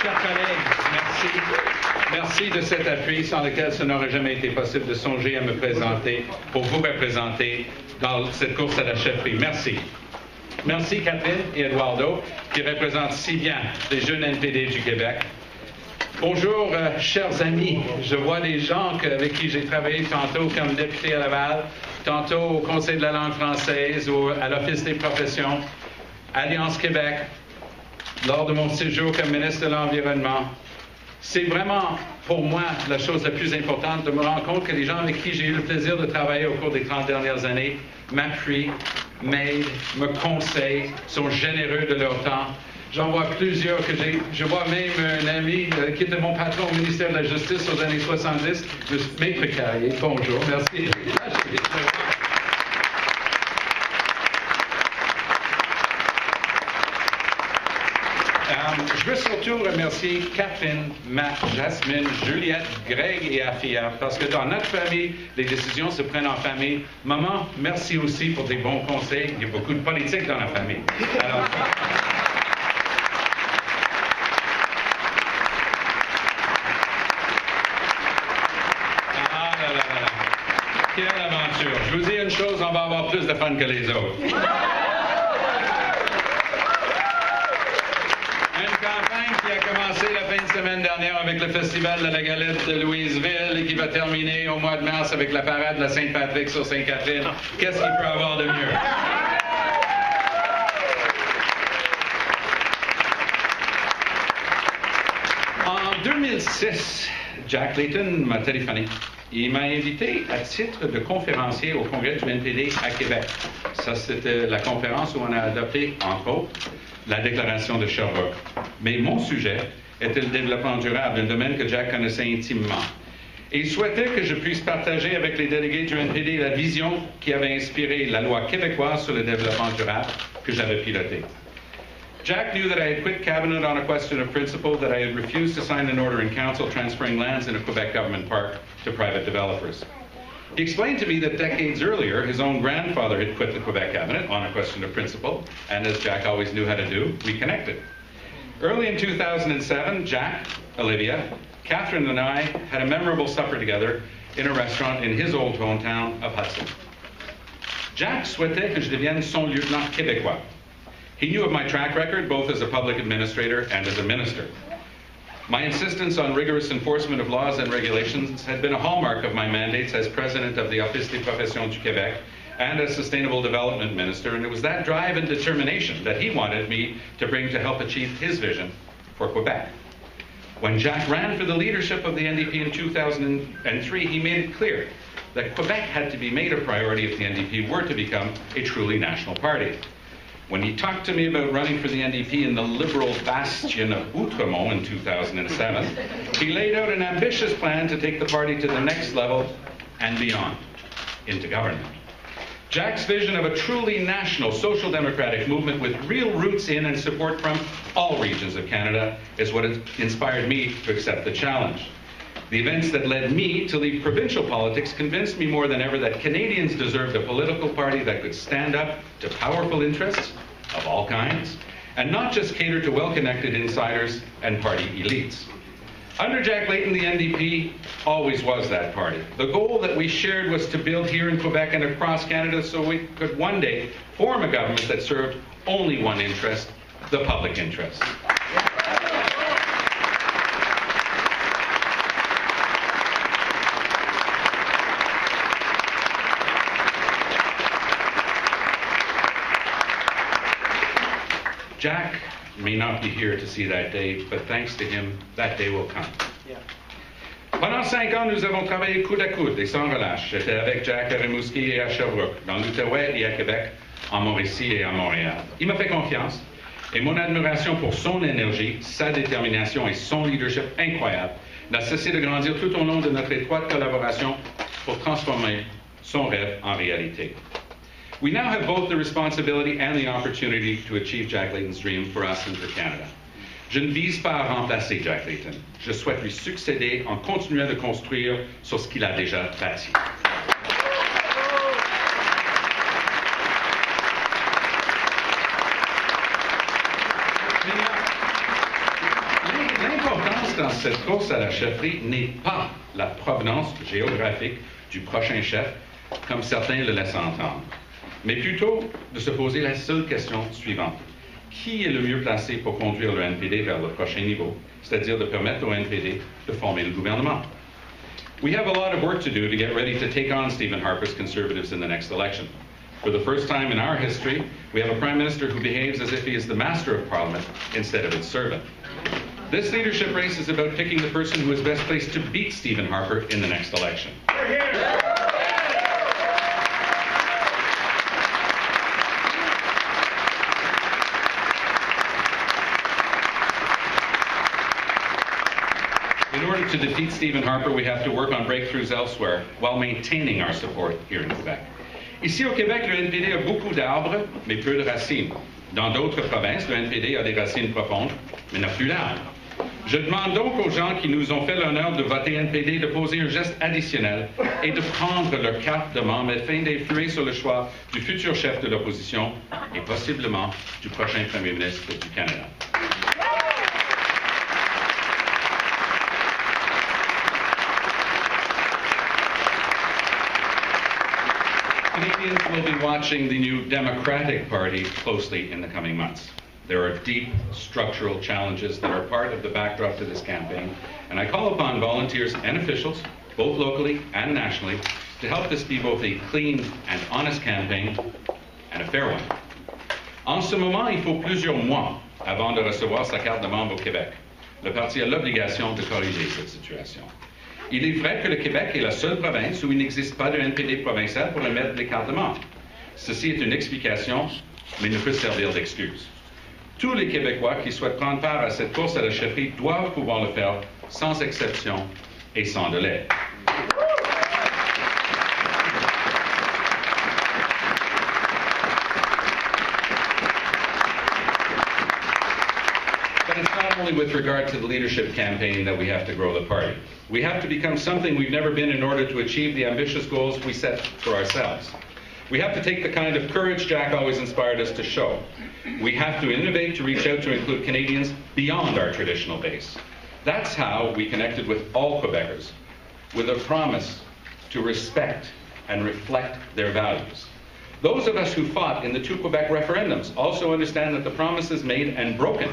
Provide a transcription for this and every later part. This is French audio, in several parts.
Chers collègues, merci. Merci de cet appui sans lequel ce n'aurait jamais été possible de songer à me présenter pour vous représenter dans cette course à la chefferie. Merci. Merci Catherine et Eduardo qui représentent si bien les jeunes NPD du Québec. Bonjour, chers amis. Je vois des gens avec qui j'ai travaillé tantôt comme député à Laval, tantôt au Conseil de la langue française ou à l'Office des professions, Alliance Québec, lors de mon séjour comme ministre de l'Environnement. C'est vraiment, pour moi, la chose la plus importante de me rendre compte que les gens avec qui j'ai eu le plaisir de travailler au cours des 30 dernières années m'appuient, m'aident, me conseillent, sont généreux de leur temps. J'en vois plusieurs que je vois même un ami qui était mon patron au ministère de la Justice aux années 70, le Maître Carrier. Bonjour, merci. Je veux surtout remercier Catherine, Matt, Jasmine, Juliette, Greg et Afia, parce que dans notre famille, les décisions se prennent en famille. Maman, merci aussi pour des bons conseils. Il y a beaucoup de politique dans la famille. Alors, quelle aventure. Je vous dis une chose, on va avoir plus de fun que les autres. Une campagne qui a commencé la fin de semaine dernière avec le Festival de la Galette de Louisville et qui va terminer au mois de mars avec la parade de la Saint-Patrick sur Sainte-Catherine. Qu'est-ce qu'il peut avoir de mieux? En 2006, Jack Layton m'a téléphoné. Il m'a invité à titre de conférencier au congrès du NPD à Québec. Ça, c'était la conférence où on a adopté, entre autres, la déclaration de Sherbrooke. Mais mon sujet était le développement durable, un domaine que Jack connaissait intimement. Et il souhaitait que je puisse partager avec les délégués du NPD la vision qui avait inspiré la loi québécoise sur le développement durable que j'avais pilotée. Jack knew that I had quit cabinet on a question of principle, that I had refused to sign an order in council transferring lands in a Quebec government park to private developers. He explained to me that decades earlier, his own grandfather had quit the Quebec cabinet on a question of principle, and as Jack always knew how to do, we connected. Early in 2007, Jack, Olivia, Catherine and I had a memorable supper together in a restaurant in his old hometown of Hudson. Jack souhaitait que je devienne son lieutenant québécois. He knew of my track record, both as a public administrator and as a minister. My insistence on rigorous enforcement of laws and regulations had been a hallmark of my mandates as president of the Office des Professions du Québec and as Sustainable Development Minister, and it was that drive and determination that he wanted me to bring to help achieve his vision for Quebec. When Jack ran for the leadership of the NDP in 2003, he made it clear that Quebec had to be made a priority if the NDP were to become a truly national party. When he talked to me about running for the NDP in the liberal bastion of Outremont in 2007, he laid out an ambitious plan to take the party to the next level and beyond, into government. Jack's vision of a truly national social democratic movement with real roots in and support from all regions of Canada is what inspired me to accept the challenge. The events that led me to leave provincial politics convinced me more than ever that Canadians deserved a political party that could stand up to powerful interests of all kinds and not just cater to well-connected insiders and party elites. Under Jack Layton, the NDP always was that party. The goal that we shared was to build here in Quebec and across Canada so we could one day form a government that served only one interest, the public interest. Jack may not be here to see that day, but thanks to him, that day will come. Yeah. Pendant 5 ans, nous avons travaillé coude à coude et sans relâche. J'étais avec Jack à Rimouski et à Sherbrooke, dans l'Outaouais et à Québec, en Mauricie et à Montréal. Il m'a fait confiance et mon admiration pour son énergie, sa détermination et son leadership incroyable n'a cessé de grandir tout au long de notre étroite collaboration pour transformer son rêve en réalité. We now have both the responsibility and the opportunity to achieve Jack Layton's dream for us and for Canada. Je ne vise pas à remplacer Jack Layton. Je souhaite lui succéder en continuant de construire sur ce qu'il a déjà bâti. l'essence dans cette course à la chefferie n'est pas la provenance géographique du prochain chef, comme certains le laissent entendre, mais plutôt de se poser la seule question suivante. Qui est le mieux placé pour conduire le NPD vers le prochain niveau, c'est-à-dire de permettre au NPD de former le gouvernement? We have a lot of work to do to get ready to take on Stephen Harper's Conservatives in the next election. For the first time in our history, we have a Prime Minister who behaves as if he is the Master of Parliament instead of its servant. This leadership race is about picking the person who is best placed to beat Stephen Harper in the next election. In order to defeat Stephen Harper, we have to work on breakthroughs elsewhere while maintaining our support here in Quebec. Ici au Québec, le NPD a beaucoup d'arbres, mais peu de racines. Dans d'autres provinces, le NPD a des racines profondes, mais n'a plus d'arbres. Je demande donc aux gens qui nous ont fait l'honneur de voter NPD de poser un geste additionnel et de prendre leur carte de membre afin d'influer sur le choix du futur chef de l'opposition et possiblement du prochain Premier ministre du Canada. Canadians will be watching the new Democratic Party closely in the coming months. There are deep structural challenges that are part of the backdrop to this campaign, and I call upon volunteers and officials, both locally and nationally, to help this be both a clean and honest campaign and a fair one. En ce moment, il faut plusieurs mois avant de recevoir sa carte de membre au Québec. Le parti a l'obligation de corriger cette situation. Il est vrai que le Québec est la seule province où il n'existe pas de NPD provincial pour émettre les cartes de membre. Ceci est une explication, mais ne peut servir d'excuse. Tous les Québécois qui souhaitent prendre part à cette course à la chefferie doivent pouvoir le faire sans exception et sans délai. But it's not only with regard to the leadership campaign that we have to grow the party. We have to become something we've never been in order to achieve the ambitious goals we set for ourselves. We have to take the kind of courage Jack always inspired us to show. We have to innovate to reach out to include Canadians beyond our traditional base. That's how we connected with all Quebecers, with a promise to respect and reflect their values. Those of us who fought in the two Quebec referendums also understand that the promises made and broken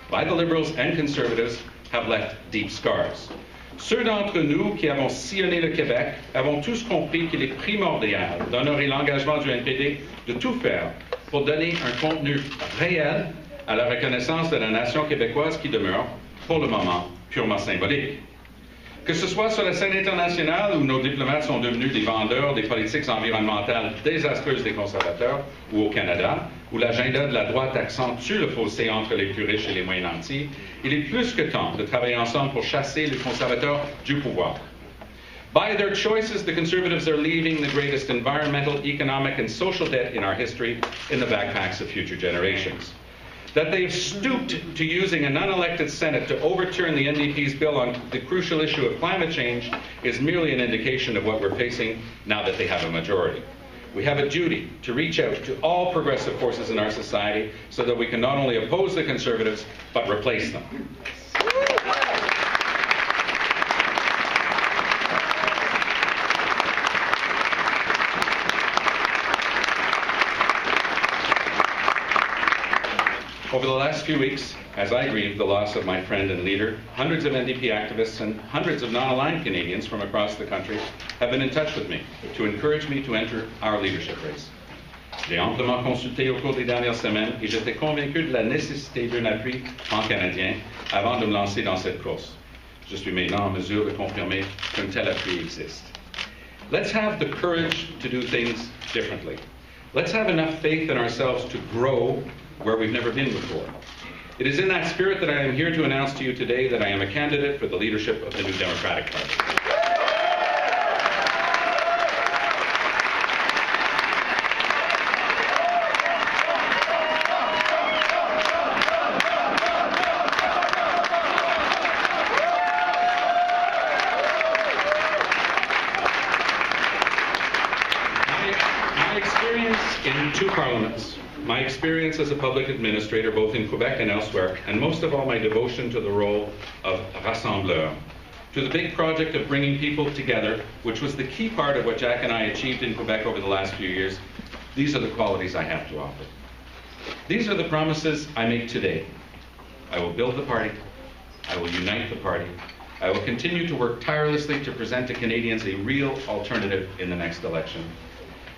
by the Liberals and Conservatives have left deep scars. Ceux d'entre nous qui avons sillonné le Québec avons tous compris qu'il est primordial d'honorer l'engagement du NPD de tout faire pour donner un contenu réel à la reconnaissance de la nation québécoise qui demeure, pour le moment, purement symbolique. Que ce soit sur la scène internationale où nos diplomates sont devenus des vendeurs des politiques environnementales désastreuses des conservateurs, ou au Canada, où l'agenda de la droite accentue le fossé entre les plus riches et les moins nantis, il est plus que temps de travailler ensemble pour chasser les conservateurs du pouvoir. By their choices, the Conservatives are leaving the greatest environmental, economic, and social debt in our history in the backpacks of future generations. That they've stooped to using an unelected Senate to overturn the NDP's bill on the crucial issue of climate change is merely an indication of what we're facing now that they have a majority. We have a duty to reach out to all progressive forces in our society so that we can not only oppose the Conservatives, but replace them. Over the last few weeks, as I grieve the loss of my friend and leader, hundreds of NDP activists and hundreds of non-aligned Canadians from across the country have been in touch with me to encourage me to enter our leadership race. J'ai amplement consulté au cours des dernières semaines et j'étais convaincu de la nécessité d'un appui pan-canadien avant de me lancer dans cette course. Je suis maintenant en mesure de confirmer qu'un tel appui existe. Let's have the courage to do things differently. Let's have enough faith in ourselves to grow where we've never been before. It is in that spirit that I am here to announce to you today that I am a candidate for the leadership of the new Democratic Party. My experience in two parliaments, my experience as a public administrator both in Quebec and elsewhere, and most of all my devotion to the role of rassembleur, to the big project of bringing people together, which was the key part of what Jack and I achieved in Quebec over the last few years. These are the qualities I have to offer. These are the promises I make today. I will build the party. I will unite the party. I will continue to work tirelessly to present to Canadians a real alternative in the next election.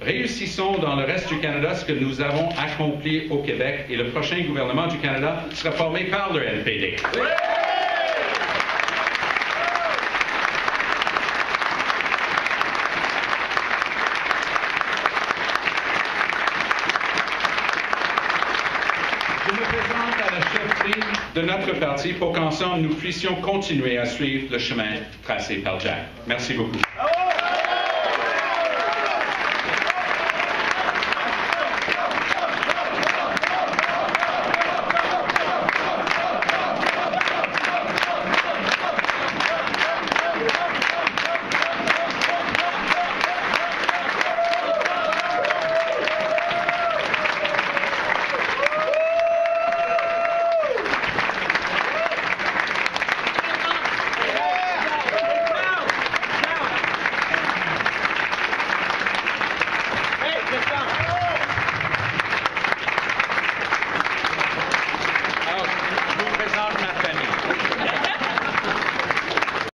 Réussissons dans le reste du Canada ce que nous avons accompli au Québec et le prochain gouvernement du Canada sera formé par le NPD. Je me présente à la chefferie de notre parti pour qu'ensemble nous puissions continuer à suivre le chemin tracé par Jack. Merci beaucoup.